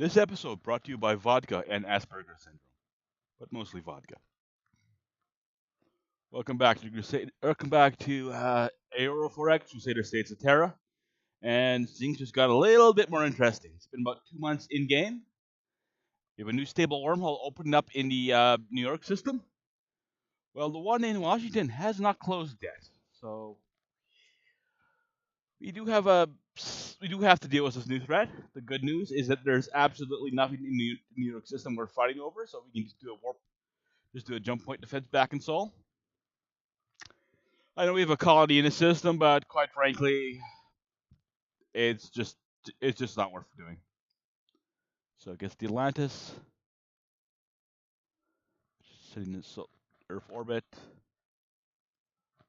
This episode brought to you by vodka and Asperger's syndrome, but mostly vodka. Welcome back to Crusader. Welcome back to Aurora 4X Crusader States of Terra, and things just got a little bit more interesting. It's been about 2 months in game. We have a new stable wormhole opened up in the New York system. Well, the one in Washington has not closed yet, so we do have to deal with this new threat. The good news is that there's absolutely nothing in the New York system we're fighting over, so we can just do a jump point defense back in Seoul. I know we have a colony in the system, but quite frankly, it's just not worth doing. So I guess the Atlantis sitting in Earth orbit,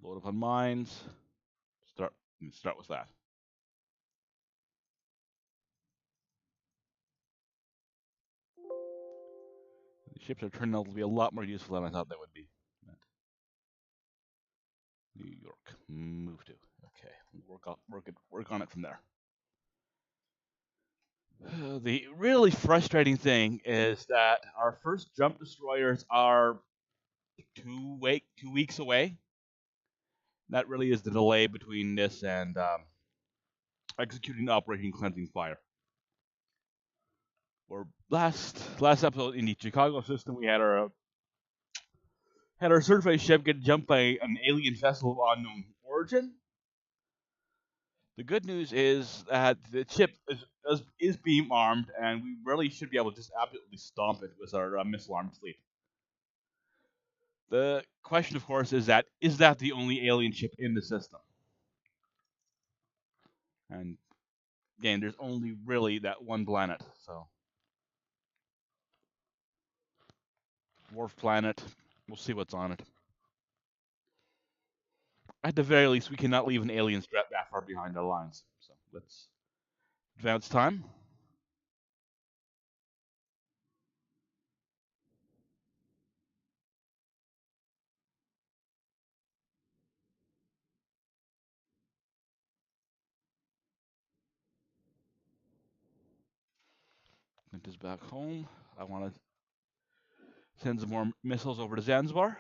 load up on mines. Start with that. The ships are turning out to be a lot more useful than I thought they would be. New York, move to. Okay, work on it from there. The really frustrating thing is that our first jump destroyers are 2 weeks away. That really is the delay between this and executing Operation Cleansing Fire. Or last episode in the Chicago system, we had our certified ship get jumped by an alien vessel of unknown origin. The good news is that the ship is beam armed, and we really should be able to just absolutely stomp it with our missile armed fleet. The question, of course, is that the only alien ship in the system? And again, there's only really that one planet, so dwarf planet. We'll see what's on it. At the very least, we cannot leave an alien threat that far behind our lines. So let's advance time. Get this back home. I want to send some more missiles over to Zanzibar.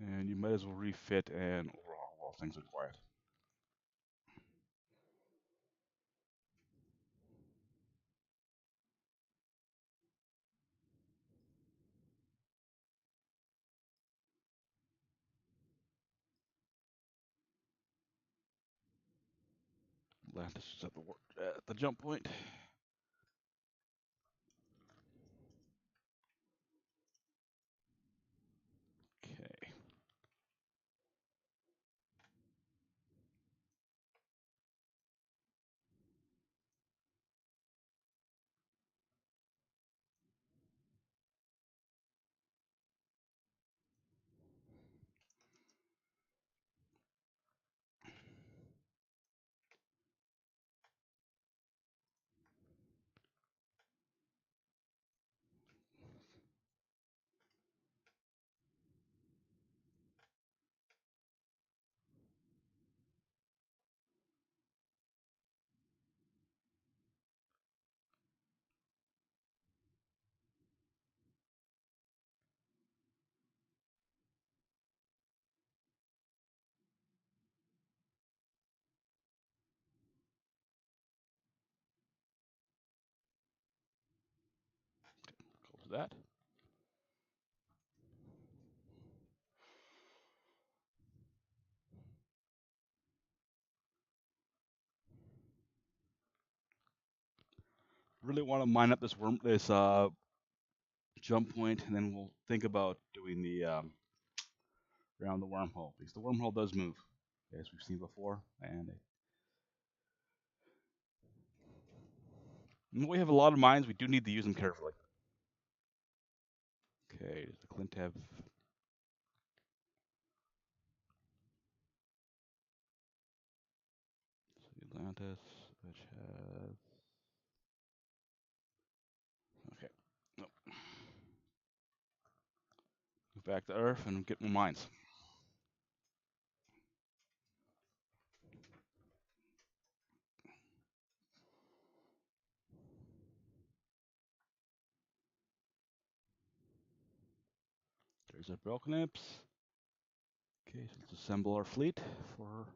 And you might as well refit and overhaul while things are quiet. Atlantis is at the jump point. Okay. Close that. Really want to mine up this jump point, and then we'll think about doing the around the wormhole, because the wormhole does move, as we've seen before. And we have a lot of mines. We do need to use them carefully. Okay, does the Clint have... Atlantis, which has... Okay. Nope. Move back to Earth and get more mines. There's our broken imps. Okay, so let's assemble our fleet for...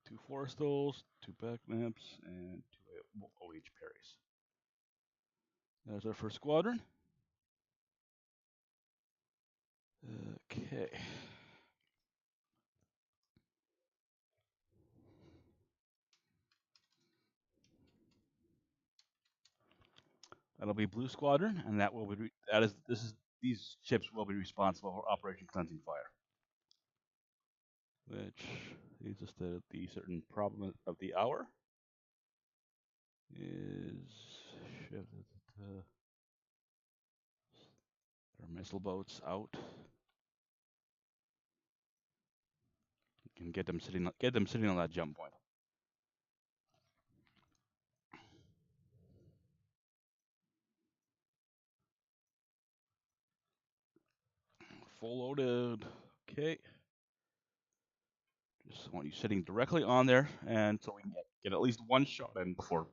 Two Forestals, 2 broken imps, and 2 OH parries. There's our first squadron. Okay. That'll be Blue Squadron, and that will be these ships will be responsible for Operation Cleansing Fire, which leads us to the certain problem of the hour. Is our missile boats out? You can get them sitting on that jump point. Full loaded. Okay. Just want you sitting directly on there, and so we can get at least one shot in before.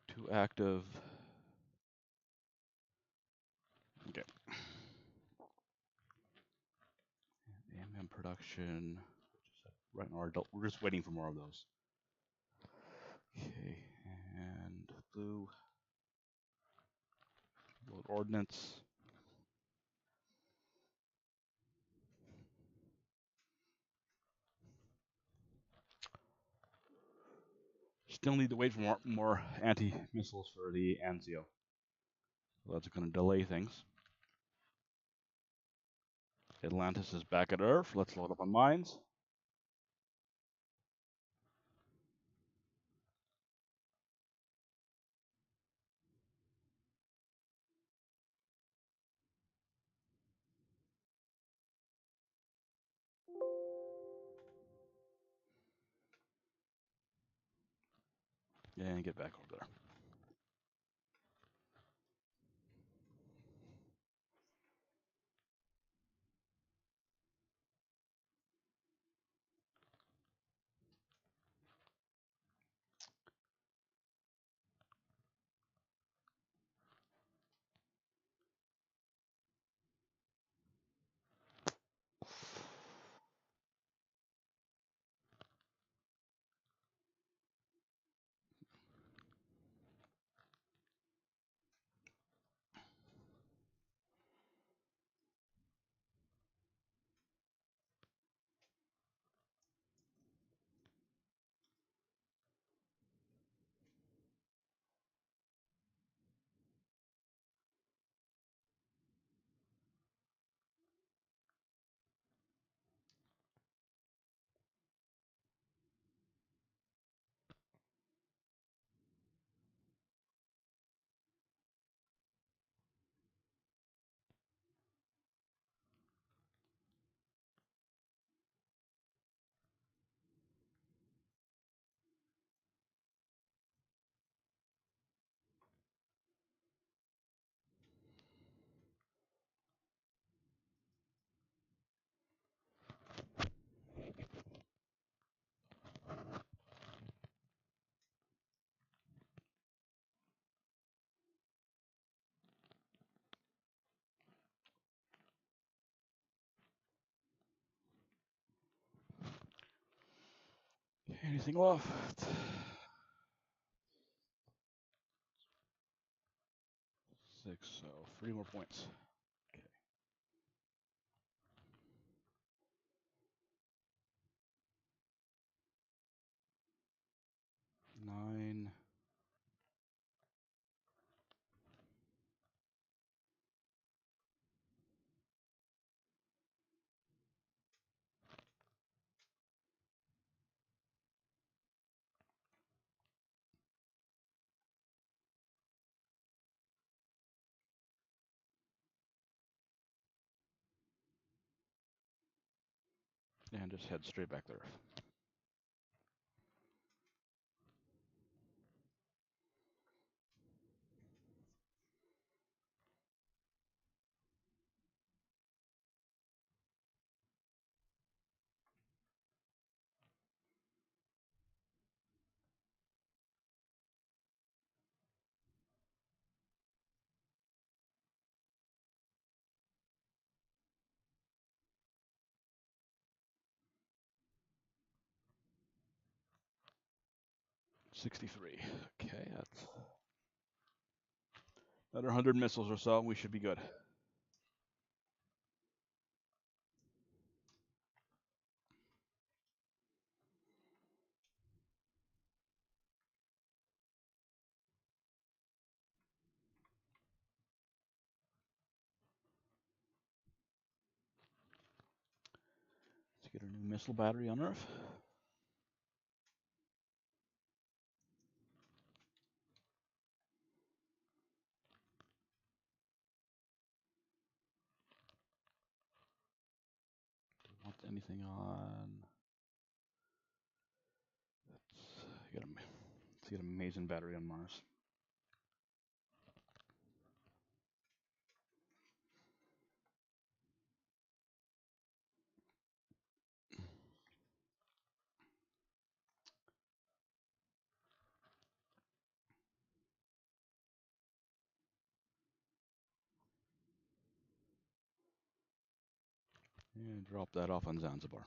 Two active. Okay. MM production. Right now, we're just waiting for more of those. Okay, and blue. Load ordnance. Still need to wait for more anti-missiles for the Anzio. So that's going to delay things. Atlantis is back at Earth. Let's load up on mines. And get back over there. Anything left? 6, so 3 more points. Okay. 9. And just head straight back there. $63. Okay, that's another 100 missiles or so. We should be good. Let's get a new missile battery on Earth. Do we want anything on? Let's get a Mason battery on Mars. And drop that off on Zanzibar.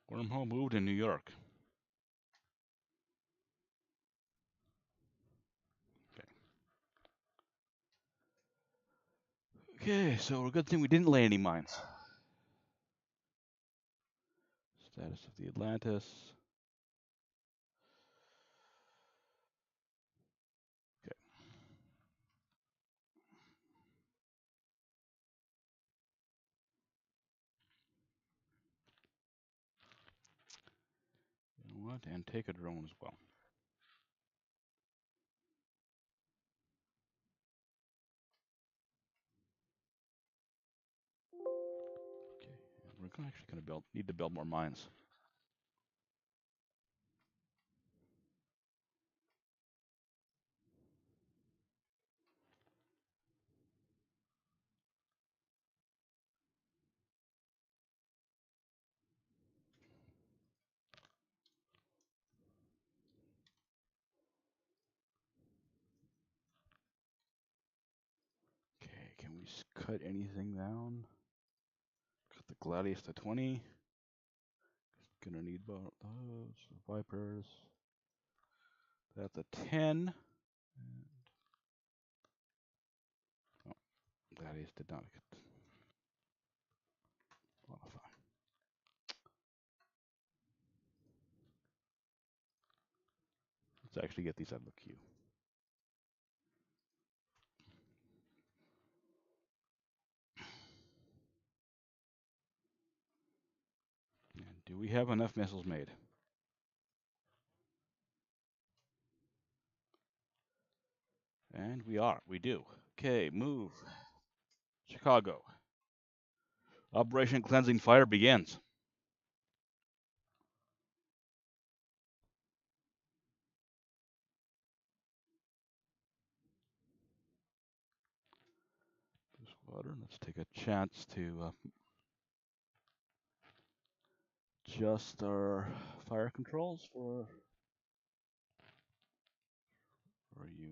Wormhole moved in New York. Okay, so a good thing we didn't lay any mines. Status of the Atlantis. Okay. You know what? And take a drone as well. Okay, and we're actually going to need to build more mines. Okay, can we cut anything down? Cut the Gladius to 20. Gonna need both those Vipers. That's a 10. And oh, Gladius did not get modify. Let's actually get these out of the queue. And do we have enough missiles made? And we do. Okay, move. Chicago. Operation Cleansing Fire begins. Squadron, let's take a chance to adjust our fire controls for you.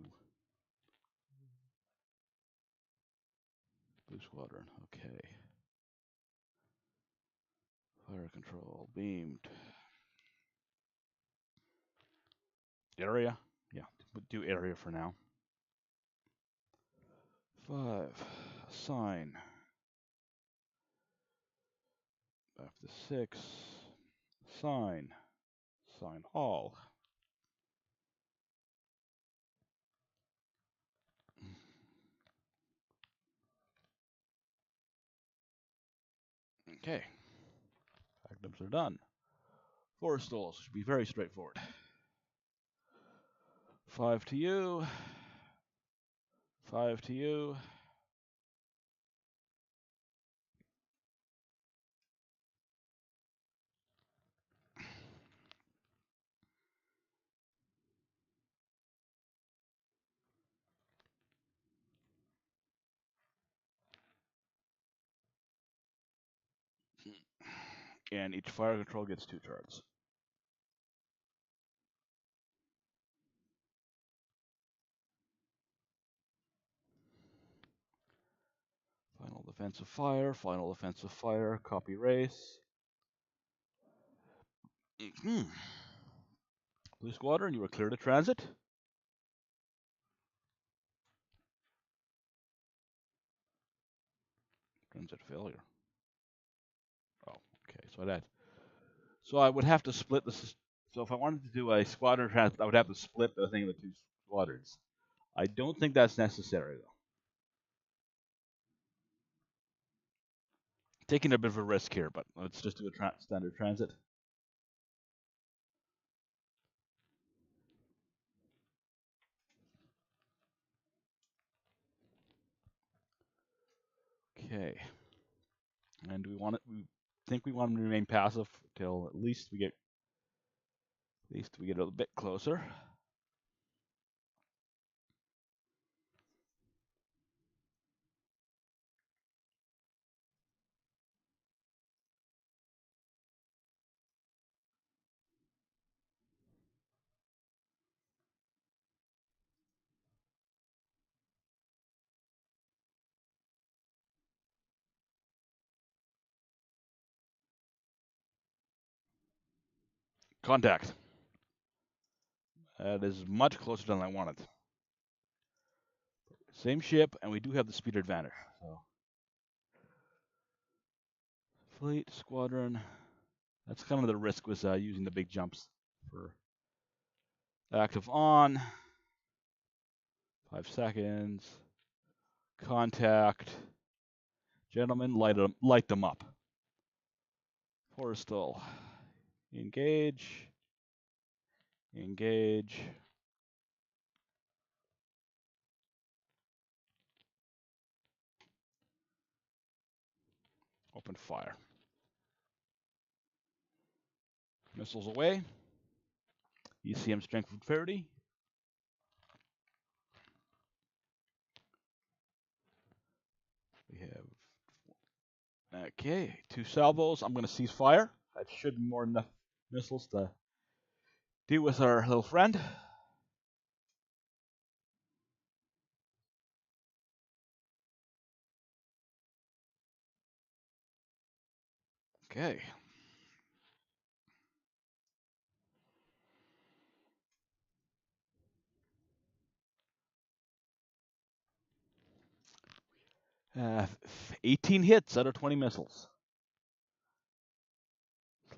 Blue Squadron, okay. Fire control, beamed. Area? Yeah, we'll do area for now. 5, assign. After 6, assign. Assign all. Okay. Items are done. 4 stalls should be very straightforward. 5 to you. 5 to you. And each fire control gets 2 charges. Final defensive fire, copy race. Blue Squadron, you are clear to transit. Transit failure. Oh, okay, so I would have to split this. So if I wanted to do a squadron transit, I would have to split the thing into 2 squadrons. I don't think that's necessary, though. Taking a bit of a risk here, but let's just do a standard transit. Okay. And we think we want them to remain passive till at least we get a little bit closer. Contact. That is much closer than I wanted. Same ship, and we do have the speed advantage. So, fleet, squadron. That's kind of the risk with using the big jumps. For active on. 5 seconds. Contact. Gentlemen, light them up. Forrestal. Engage. Engage. Open fire. Missiles away. ECM strength of 30. We have, okay, 2 salvos. I'm going to cease fire. That should be more than enough missiles to deal with our little friend. Okay. Uh, 18 hits out of 20 missiles.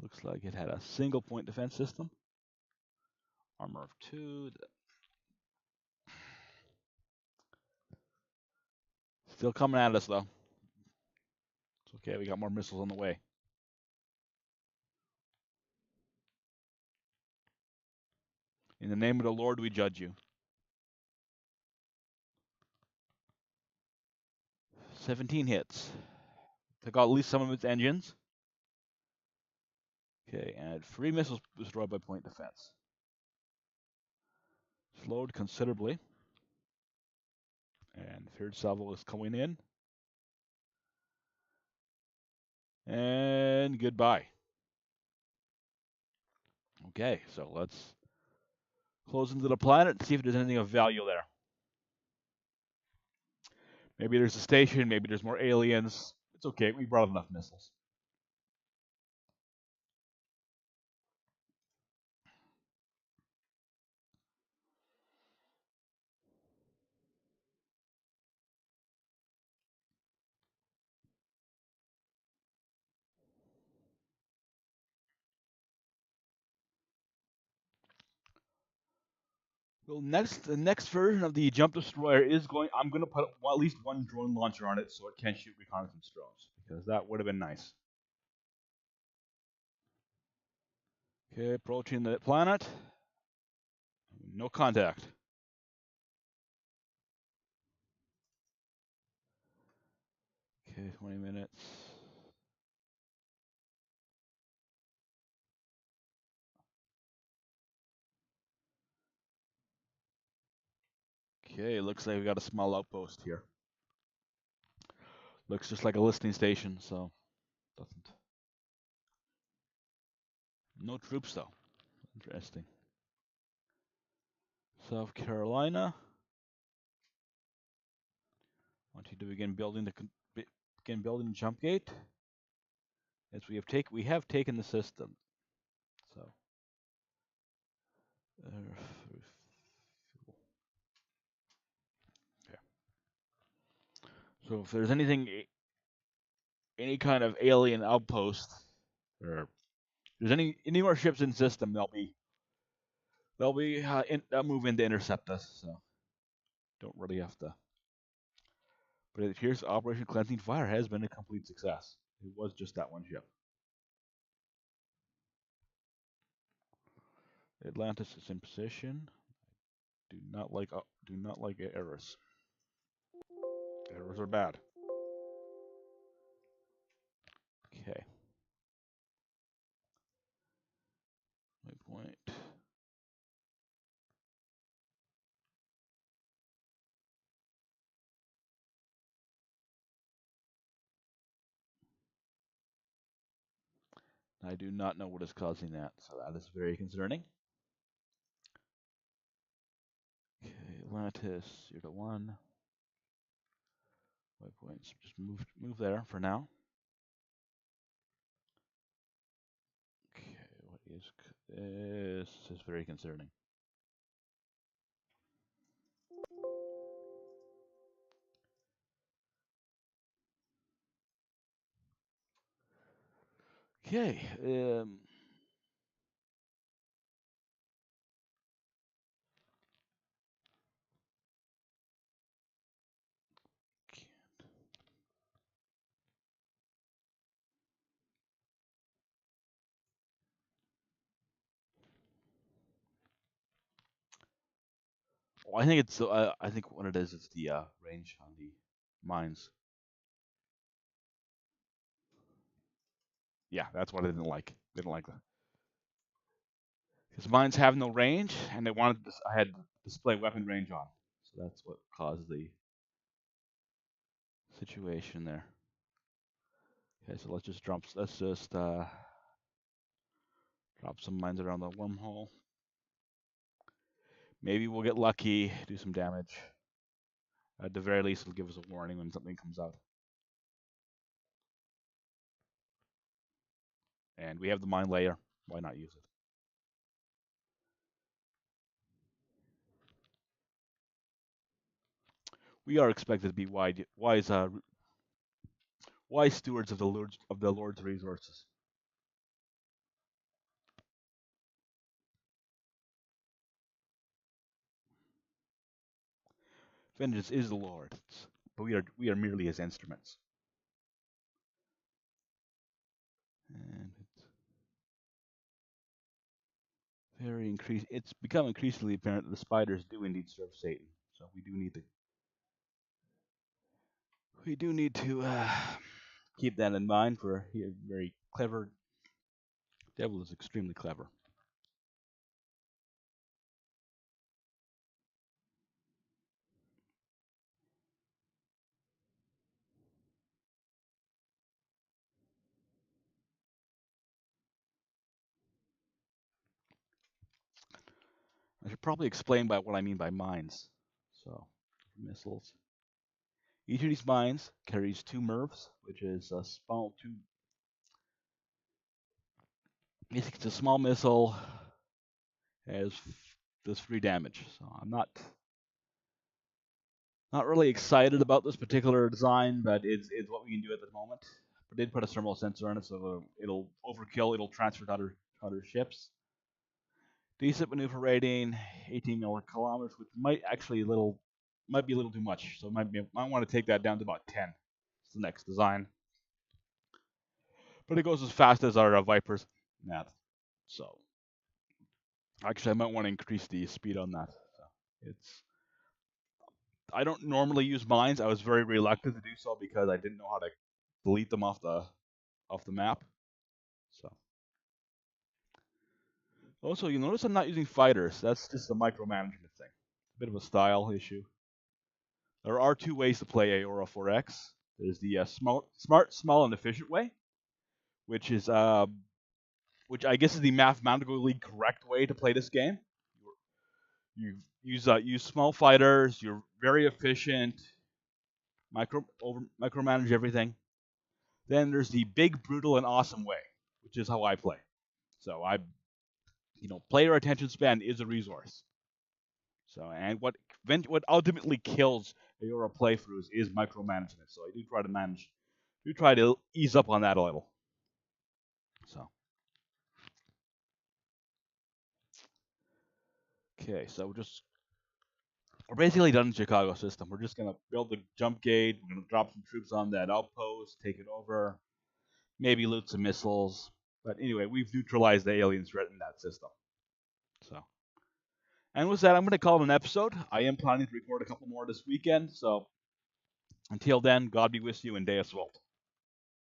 Looks like it had a single point defense system. Armor of 2. Still coming at us, though. It's okay, we got more missiles on the way. In the name of the Lord, we judge you. 17 hits. Took out at least some of its engines. Okay, and 3 missiles destroyed by point defense. Slowed considerably. And third salvo is coming in. And goodbye. Okay, so let's close into the planet and see if there's anything of value there. Maybe there's a station, maybe there's more aliens. It's okay, we brought enough missiles. Well, the next version of the jump destroyer is going. I'm going to put at least one drone launcher on it so it can shoot reconnaissance drones because that would have been nice. Okay, approaching the planet. No contact. Okay, 20 minutes. Okay, looks like we got a small outpost here. Looks just like a listening station, so doesn't. No troops though. Interesting. South Carolina. Want you to begin building the jump gate. As we have taken the system. So. Okay. So if there's any kind of alien outpost, or if there's any more ships in system, they'll move in to intercept us. So don't really have to. But it appears Operation Cleansing Fire has been a complete success. It was just that one ship. Atlantis is in position. Do not like errors. Errors are bad. Okay. Waypoint. I do not know what is causing that, so that is very concerning. Okay, Atlantis 0 to 1. Waypoints, just move there for now. Okay, what is this? Is very concerning. Okay. Well, I think it's. I think what it is the range on the mines. Yeah, that's what I didn't like. Didn't like that. Because mines have no range, and they wanted this. I had display weapon range on, so that's what caused the situation there. Okay, so let's just drop some mines around the wormhole. Maybe we'll get lucky, do some damage. At the very least, it'll give us a warning when something comes out. And we have the mine layer. Why not use it? We are expected to be wise stewards of the Lord's resources. Vengeance is the Lord's, but we are merely his instruments. And it's become increasingly apparent that the spiders do indeed serve Satan. So we do need to keep that in mind. For he is very clever. The devil is extremely clever. I should probably explain by what I mean by mines. So, missiles. Each of these mines carries 2 MIRVs, which is a small two. Basically, it's a small missile, has does 3 damage. So I'm not really excited about this particular design, but it's what we can do at the moment. I did put a thermal sensor on it, so it'll overkill. It'll transfer to other ships. Decent maneuver rating, 18 kilometers, which might be a little too much. So might want to take that down to about 10. It's the next design, but it goes as fast as our Vipers. That. So actually, I might want to increase the speed on that. So I don't normally use mines. I was very reluctant to do so because I didn't know how to delete them off the map. So also, you notice I'm not using fighters. That's just a micromanagement thing. A bit of a style issue. There are 2 ways to play Aurora 4X. There's the smart, small, and efficient way, which I guess is the mathematically correct way to play this game. You use small fighters. You're very efficient. Micromanage everything. Then there's the big, brutal, and awesome way, which is how I play. So player attention span is a resource. So, and what ultimately kills Aurora playthroughs is micromanagement. So I do try to ease up on that a little. So, okay, so we're basically done in the Chicago system. We're just gonna build the jump gate. We're gonna drop some troops on that outpost, take it over, maybe loot some missiles. But anyway, we've neutralized the alien threat in that system. So, and with that, I'm going to call it an episode. I am planning to record a couple more this weekend. So, until then, God be with you and Deus Vult.